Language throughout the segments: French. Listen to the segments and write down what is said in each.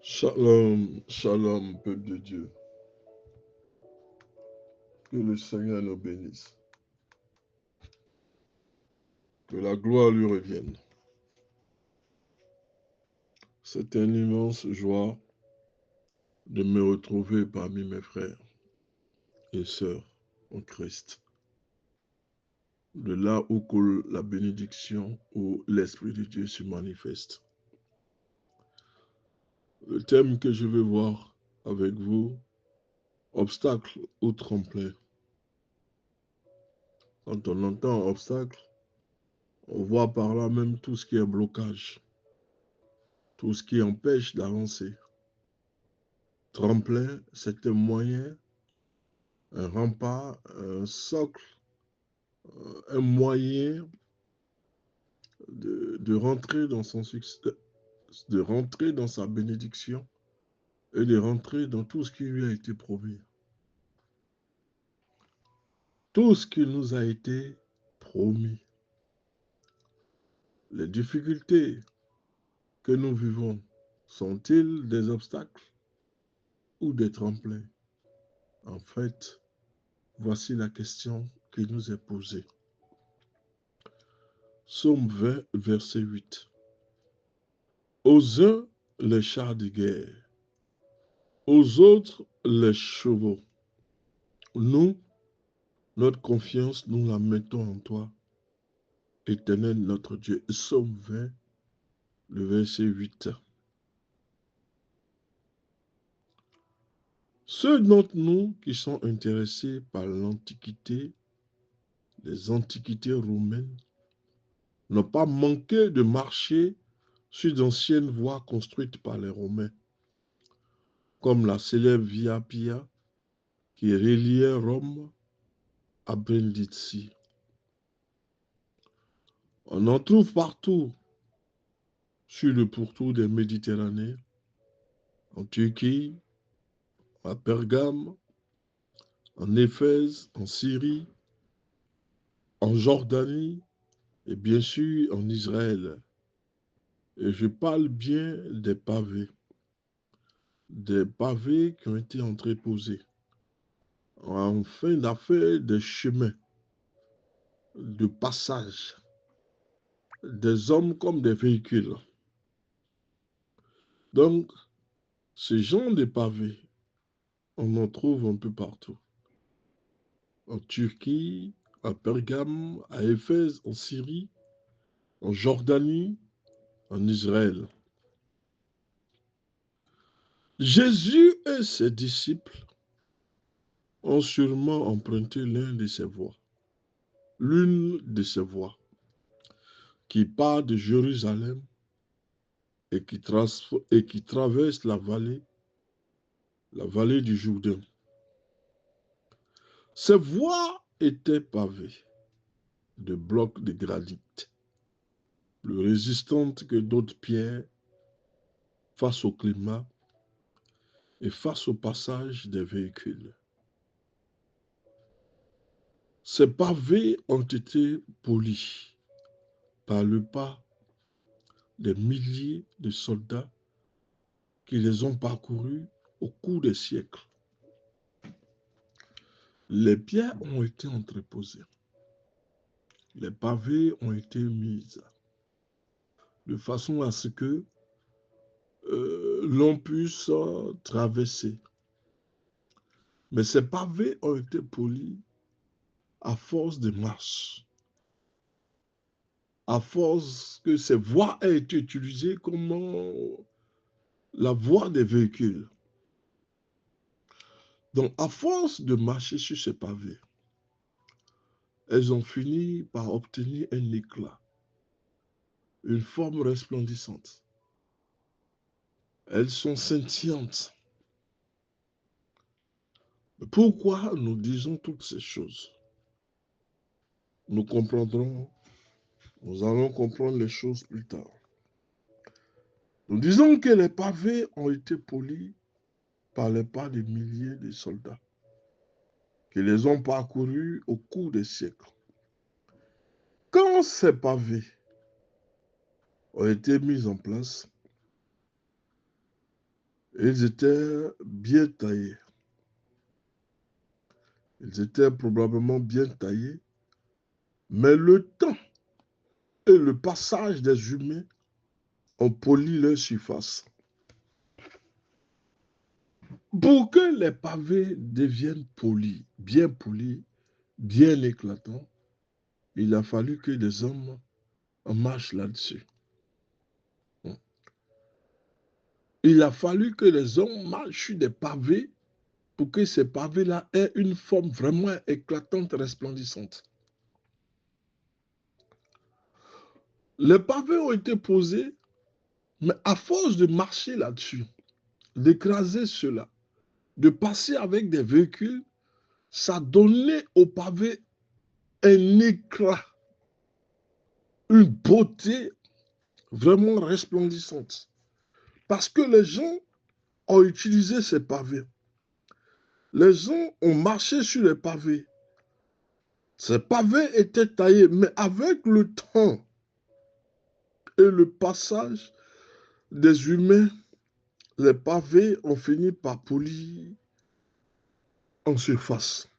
Shalom, shalom, peuple de Dieu. Que le Seigneur nous bénisse. Que la gloire lui revienne. C'est une immense joie de me retrouver parmi mes frères et sœurs en Christ. De là où coule la bénédiction, où l'Esprit de Dieu se manifeste. Le thème que je vais voir avec vous, obstacle ou tremplin. Quand on entend obstacle, on voit par là même tout ce qui est blocage, tout ce qui empêche d'avancer. Tremplin, c'est un moyen, un rempart, un socle, un moyen de rentrer dans son succès, de rentrer dans sa bénédiction et de rentrer dans tout ce qui lui a été promis. Tout ce qui nous a été promis. Les difficultés que nous vivons sont-ils des obstacles ou des tremplins? En fait, voici la question qui nous est posée. Psaume 20, verset 8. Aux uns, les chars de guerre, aux autres, les chevaux. Nous, notre confiance, nous la mettons en toi, Éternel notre Dieu. Psaume 20, le verset 8. Ceux d'entre nous qui sont intéressés par l'Antiquité, les antiquités romaines, n'ont pas manqué de marcher sur d'anciennes voies construites par les Romains, comme la célèbre Via Appia qui reliait Rome à Brindisi. On en trouve partout sur le pourtour des Méditerranées, en Turquie, à Pergame, en Éphèse, en Syrie, en Jordanie et bien sûr en Israël. Et je parle bien des pavés qui ont été entreposés afin d'affaire des chemins de passage des hommes comme des véhicules. Donc, ce genre de pavés, on en trouve un peu partout. En Turquie, à Pergame, à Éphèse, en Syrie, en Jordanie, en Israël. Jésus et ses disciples ont sûrement emprunté l'une de ces voies, qui part de Jérusalem et qui traverse la vallée du Jourdain. Ces voies étaient pavées de blocs de granit, plus résistantes que d'autres pierres face au climat et face au passage des véhicules. Ces pavés ont été polis par le pas des milliers de soldats qui les ont parcourus au cours des siècles. Les pierres ont été entreposées. Les pavés ont été mis de façon à ce que l'on puisse traverser. Mais ces pavés ont été polis à force de marche, à force que ces voies aient été utilisées comme la voie des véhicules. Donc, à force de marcher sur ces pavés, elles ont fini par obtenir un éclat, une forme resplendissante. Elles sont scintillantes. Pourquoi nous disons toutes ces choses? Nous allons comprendre les choses plus tard. Nous disons que les pavés ont été polis par les pas de milliers de soldats qui les ont parcourus au cours des siècles. Quand ces pavés ont été mis en place, Ils étaient bien taillés. Ils étaient probablement bien taillés, mais le temps et le passage des humains ont poli leur surface. Pour que les pavés deviennent polis, bien éclatants, il a fallu que les hommes marchent là-dessus. Il a fallu que les hommes marchent sur des pavés pour que ces pavés-là aient une forme vraiment éclatante, resplendissante. Les pavés ont été posés, mais à force de marcher là-dessus, d'écraser cela, de passer avec des véhicules, ça donnait au pavé un éclat, une beauté vraiment resplendissante. Parce que les gens ont utilisé ces pavés. Les gens ont marché sur les pavés. Ces pavés étaient taillés, mais avec le temps et le passage des humains, les pavés ont fini par polir en surface.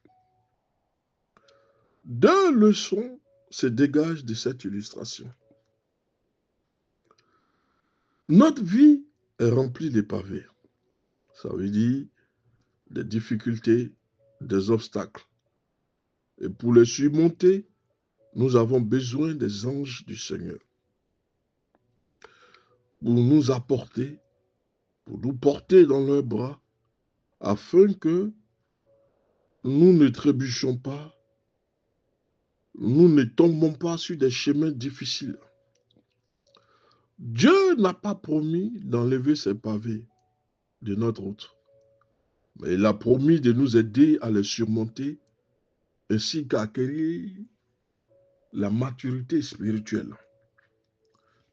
Deux leçons se dégagent de cette illustration. Notre vie est remplie de pavés. Ça veut dire des difficultés, des obstacles. Et pour les surmonter, nous avons besoin des anges du Seigneur pour nous apporter, pour nous porter dans leurs bras, afin que nous ne trébuchions pas, nous ne tombons pas sur des chemins difficiles. Dieu n'a pas promis d'enlever ces pavés de notre route, mais il a promis de nous aider à les surmonter ainsi qu'à acquérir la maturité spirituelle.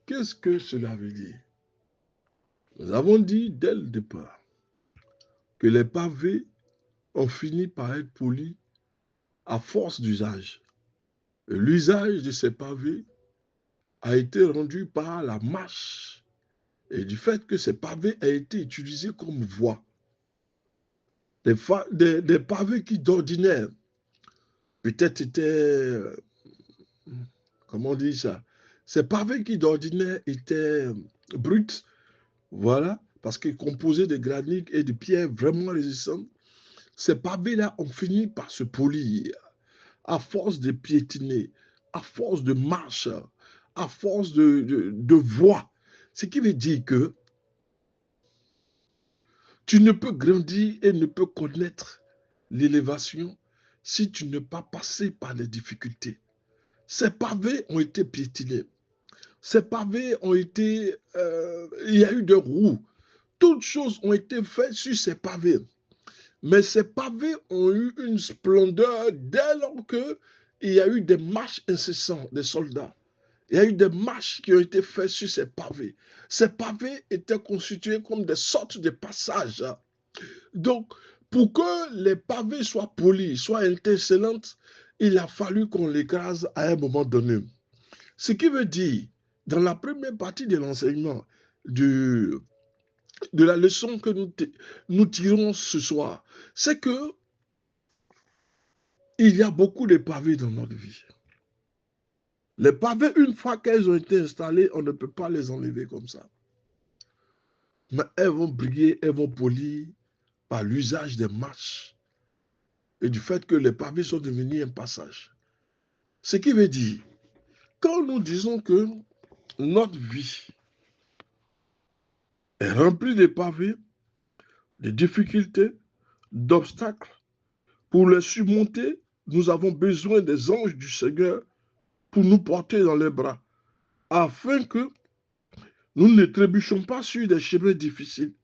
Qu'est-ce que cela veut dire? Nous avons dit dès le départ que les pavés ont fini par être polis à force d'usage. L'usage de ces pavés a été rendu par la marche et du fait que ces pavés aient été utilisés comme voie. Des pavés qui d'ordinaire peut-être étaient, comment on dit ça? Ces pavés qui d'ordinaire étaient bruts, voilà, parce qu'ils composaient de granit et de pierres vraiment résistantes. Ces pavés-là ont fini par se polir à force de piétiner, à force de marche, à force de voie. Ce qui veut dire que tu ne peux grandir et ne peux connaître l'élévation si tu n'es pas passé par les difficultés. Ces pavés ont été piétinés. Ces pavés ont été... il y a eu des roues. Toutes choses ont été faites sur ces pavés. Mais ces pavés ont eu une splendeur dès lors qu'il y a eu des marches incessantes des soldats. Il y a eu des marches qui ont été faites sur ces pavés. Ces pavés étaient constitués comme des sortes de passages. Donc, pour que les pavés soient polis, soient excellents, il a fallu qu'on l'écrase à un moment donné. Ce qui veut dire, dans la première partie de l'enseignement de la leçon que nous tirons ce soir, c'est que il y a beaucoup de pavés dans notre vie. Les pavés, une fois qu'elles ont été installées, on ne peut pas les enlever comme ça. Mais elles vont briller, elles vont polir par l'usage des marches et du fait que les pavés sont devenus un passage. Ce qui veut dire, quand nous disons que notre vie est remplie de pavés, de difficultés, d'obstacles, pour les surmonter, nous avons besoin des anges du Seigneur pour nous porter dans les bras, afin que nous ne trébuchions pas sur des chemins difficiles.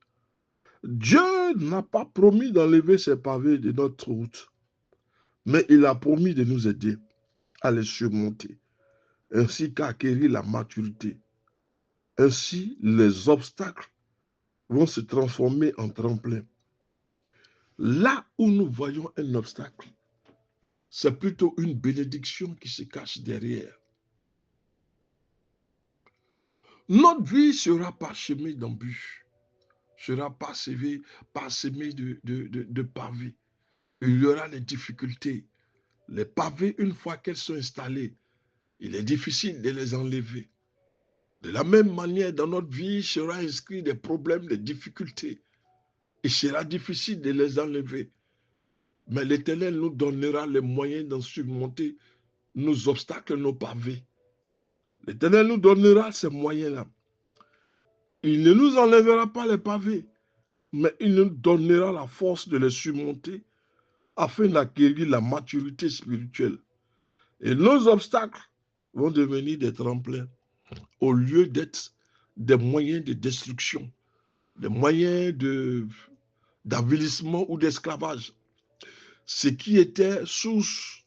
Dieu n'a pas promis d'enlever ces pavés de notre route, mais il a promis de nous aider à les surmonter, ainsi qu'à acquérir la maturité. Ainsi, les obstacles vont se transformer en tremplin. Là où nous voyons un obstacle, c'est plutôt une bénédiction qui se cache derrière. Notre vie sera parsemée d'embûches sera parsemé de pavés. Il y aura des difficultés. Les pavés, une fois qu'elles sont installées, il est difficile de les enlever. De la même manière, dans notre vie, sera inscrit des problèmes, des difficultés. Il sera difficile de les enlever. Mais l'Éternel nous donnera les moyens d'en surmonter nos obstacles, nos pavés. L'Éternel nous donnera ces moyens-là. Il ne nous enlèvera pas les pavés, mais il nous donnera la force de les surmonter afin d'acquérir la maturité spirituelle. Et nos obstacles vont devenir des tremplins au lieu d'être des moyens de destruction, des moyens d'avilissement ou d'esclavage. Ce qui était source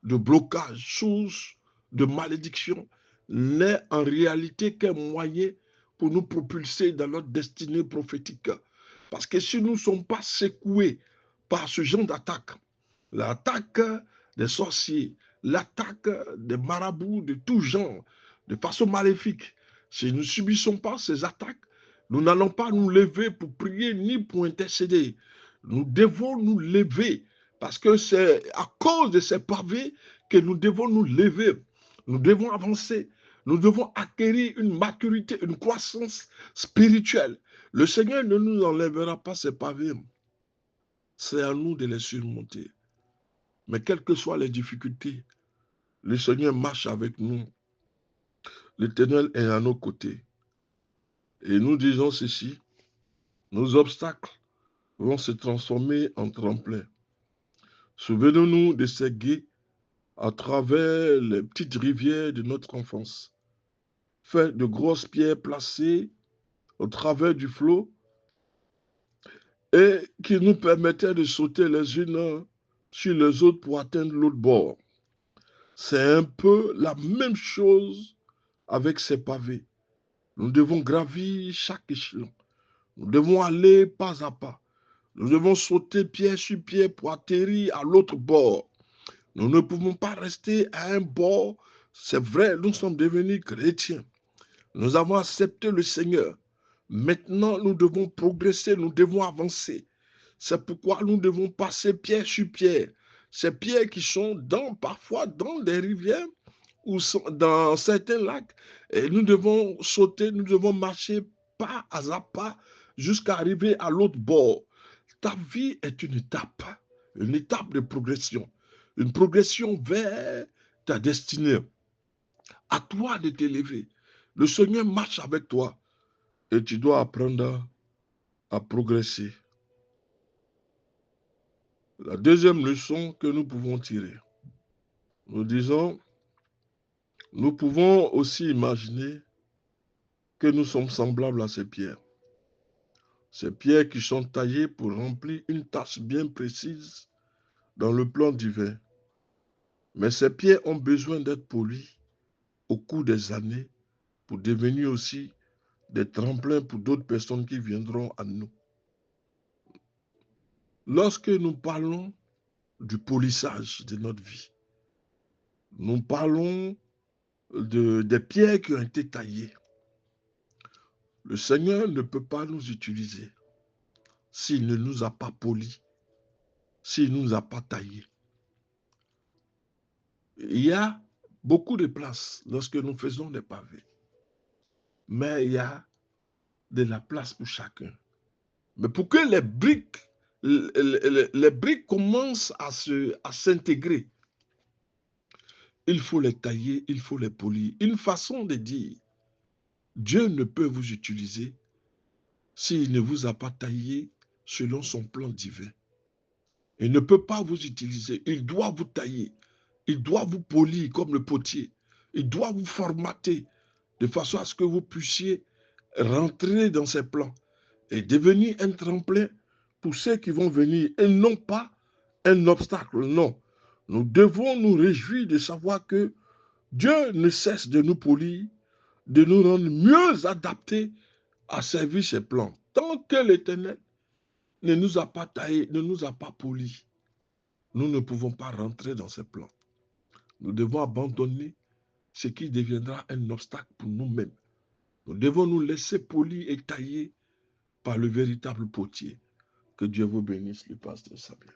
de blocage, source de malédiction, n'est en réalité qu'un moyen pour nous propulser dans notre destinée prophétique. Parce que si nous ne sommes pas secoués par ce genre d'attaque, l'attaque des sorciers, l'attaque des marabouts de tout genre, de façon maléfique, si nous ne subissons pas ces attaques, nous n'allons pas nous lever pour prier ni pour intercéder. Nous devons nous lever parce que c'est à cause de ces pavés que nous devons nous lever. Nous devons avancer. Nous devons acquérir une maturité, une croissance spirituelle. Le Seigneur ne nous enlèvera pas ces pavés. C'est à nous de les surmonter. Mais quelles que soient les difficultés, le Seigneur marche avec nous. L'Éternel est à nos côtés. Et nous disons ceci, nos obstacles vont se transformer en tremplins. Souvenons-nous de ces guets à travers les petites rivières de notre enfance, faites de grosses pierres placées au travers du flot et qui nous permettaient de sauter les unes sur les autres pour atteindre l'autre bord. C'est un peu la même chose avec ces pavés. Nous devons gravir chaque échelon. Nous devons aller pas à pas. Nous devons sauter pied sur pied pour atterrir à l'autre bord. Nous ne pouvons pas rester à un bord. C'est vrai, nous sommes devenus chrétiens. Nous avons accepté le Seigneur. Maintenant, nous devons progresser, nous devons avancer. C'est pourquoi nous devons passer pied sur pied. Ces pieds qui sont parfois dans des rivières ou dans certains lacs. Et nous devons sauter, nous devons marcher pas à pas jusqu'à arriver à l'autre bord. Ta vie est une étape de progression, une progression vers ta destinée. À toi de t'élever. Le Seigneur marche avec toi et tu dois apprendre à progresser. La deuxième leçon que nous pouvons tirer, nous disons, nous pouvons aussi imaginer que nous sommes semblables à ces pierres. Ces pierres qui sont taillées pour remplir une tâche bien précise dans le plan divin. Mais ces pierres ont besoin d'être polies au cours des années pour devenir aussi des tremplins pour d'autres personnes qui viendront à nous. Lorsque nous parlons du polissage de notre vie, nous parlons des pierres qui ont été taillées. Le Seigneur ne peut pas nous utiliser s'il ne nous a pas polis, s'il ne nous a pas taillés. Il y a beaucoup de place lorsque nous faisons des pavés, mais il y a de la place pour chacun. Mais pour que les briques commencent à s'intégrer, il faut les tailler, il faut les polir. Une façon de dire, Dieu ne peut vous utiliser s'il ne vous a pas taillé selon son plan divin. Il ne peut pas vous utiliser, il doit vous tailler, il doit vous polir comme le potier, il doit vous formater de façon à ce que vous puissiez rentrer dans ses plans et devenir un tremplin pour ceux qui vont venir et non pas un obstacle, non. Nous devons nous réjouir de savoir que Dieu ne cesse de nous polir, de nous rendre mieux adaptés à servir ses plans. Tant que l'Éternel ne nous a pas taillés, ne nous a pas polis, nous ne pouvons pas rentrer dans ses plans. Nous devons abandonner ce qui deviendra un obstacle pour nous-mêmes. Nous devons nous laisser polir et tailler par le véritable potier. Que Dieu vous bénisse, le pasteur Samuel.